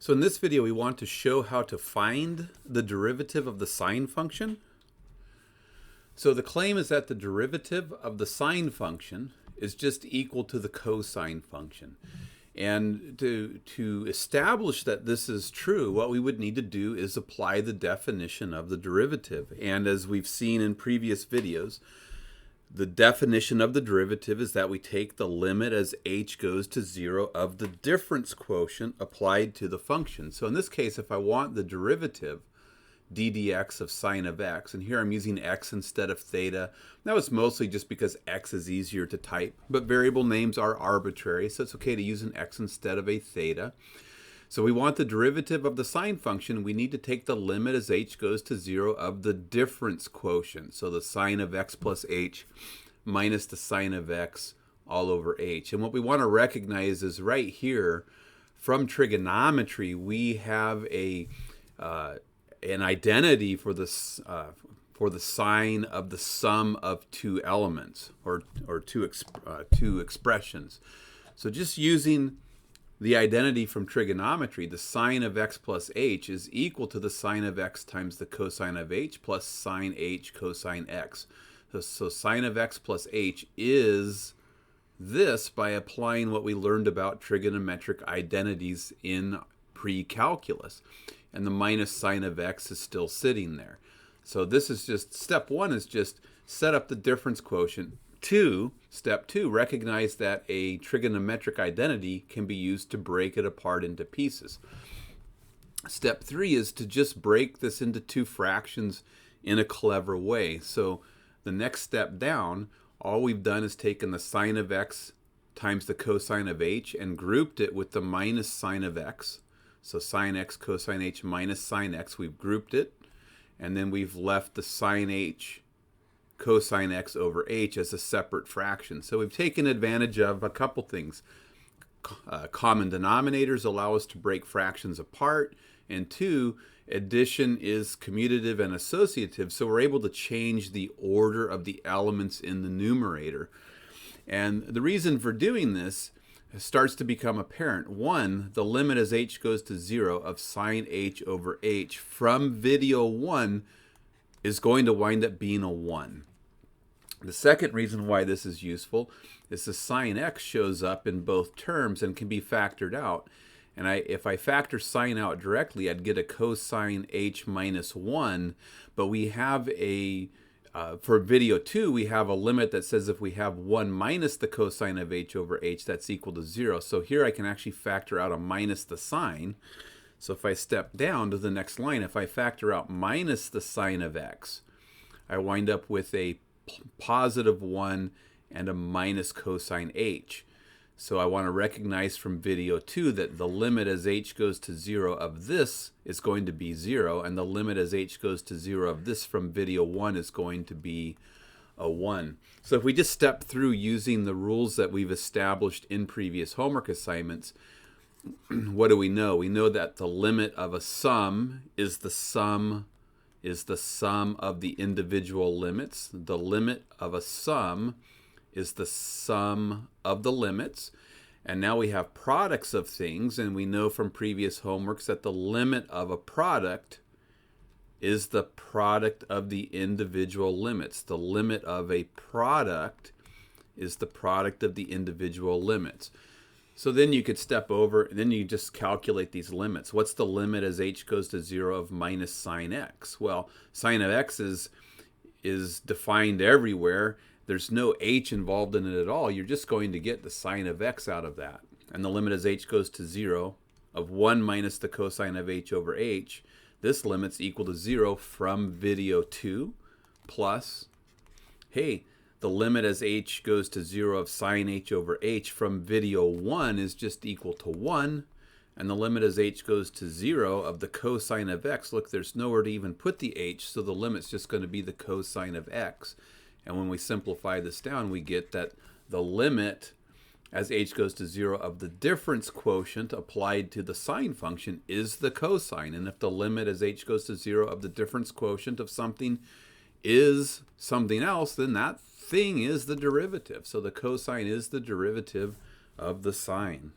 So in this video, we want to show how to find the derivative of the sine function. So the claim is that the derivative of the sine function is just equal to the cosine function. And to establish that this is true, what we would need to do is apply the definition of the derivative. And as we've seen in previous videos, the definition of the derivative is that we take the limit as h goes to 0 of the difference quotient applied to the function. So in this case, if I want the derivative d dx of sine of x, and here I'm using x instead of theta. That was mostly just because x is easier to type, but variable names are arbitrary, so it's okay to use an x instead of a theta. So we want the derivative of the sine function. We need to take the limit as h goes to 0 of the difference quotient. So the sine of x plus h minus the sine of x all over h. And what we want to recognize is right here from trigonometry, we have an identity for the sign of the sum of two elements or two expressions. So just using the identity from trigonometry, the sine of x plus h is equal to the sine of x times the cosine of h plus sine h cosine x. So sine of x plus h is this by applying what we learned about trigonometric identities in pre-calculus. And the minus sine of x is still sitting there. So this is just, step one is just set up the difference quotient. Step two, recognize that a trigonometric identity can be used to break it apart into pieces. Step three is to just break this into two fractions in a clever way. So the next step down, all we've done is taken the sine of x times the cosine of h and grouped it with the minus sine of x. So sine x cosine h minus sine x, we've grouped it. And then we've left the sine h cosine x over h as a separate fraction. So we've taken advantage of a couple things. Common denominators allow us to break fractions apart. And two, addition is commutative and associative, so we're able to change the order of the elements in the numerator. And the reason for doing this starts to become apparent. One, the limit as h goes to 0 of sine h over h from video 1 is going to wind up being a 1. The second reason why this is useful is the sine x shows up in both terms and can be factored out. And if I factor sine out directly, I'd get a cosine h minus 1. But we have for video 2, we have a limit that says if we have 1 minus the cosine of h over h, that's equal to 0. So here I can actually factor out a minus the sine. So if I step down to the next line, if I factor out minus the sine of x, I wind up with a positive 1 and a minus cosine h. So I want to recognize from video 2 that the limit as h goes to 0 of this is going to be 0, and the limit as h goes to 0 of this from video 1 is going to be a 1. So if we just step through using the rules that we've established in previous homework assignments, what do we know? We know that the limit of a sum is the sum of the individual limits. The limit of a sum is the sum of the limits. And now we have products of things, and we know from previous homeworks that the limit of a product is the product of the individual limits. The limit of a product is the product of the individual limits. So then you could step over, and then you just calculate these limits. What's the limit as h goes to 0 of minus sine x? Well, sine of x is defined everywhere. There's no h involved in it at all. You're just going to get the sine of x out of that. And the limit as h goes to 0 of 1 minus the cosine of h over h. This limit's equal to 0 from video 2 plus, hey, the limit as h goes to 0 of sine h over h from video 1 is just equal to 1. And the limit as h goes to 0 of the cosine of x, look, there's nowhere to even put the h, so the limit's just going to be the cosine of x. And when we simplify this down, we get that the limit as h goes to 0 of the difference quotient applied to the sine function is the cosine. And if the limit as h goes to 0 of the difference quotient of something is something else, then that thing is the derivative. So the cosine is the derivative of the sine.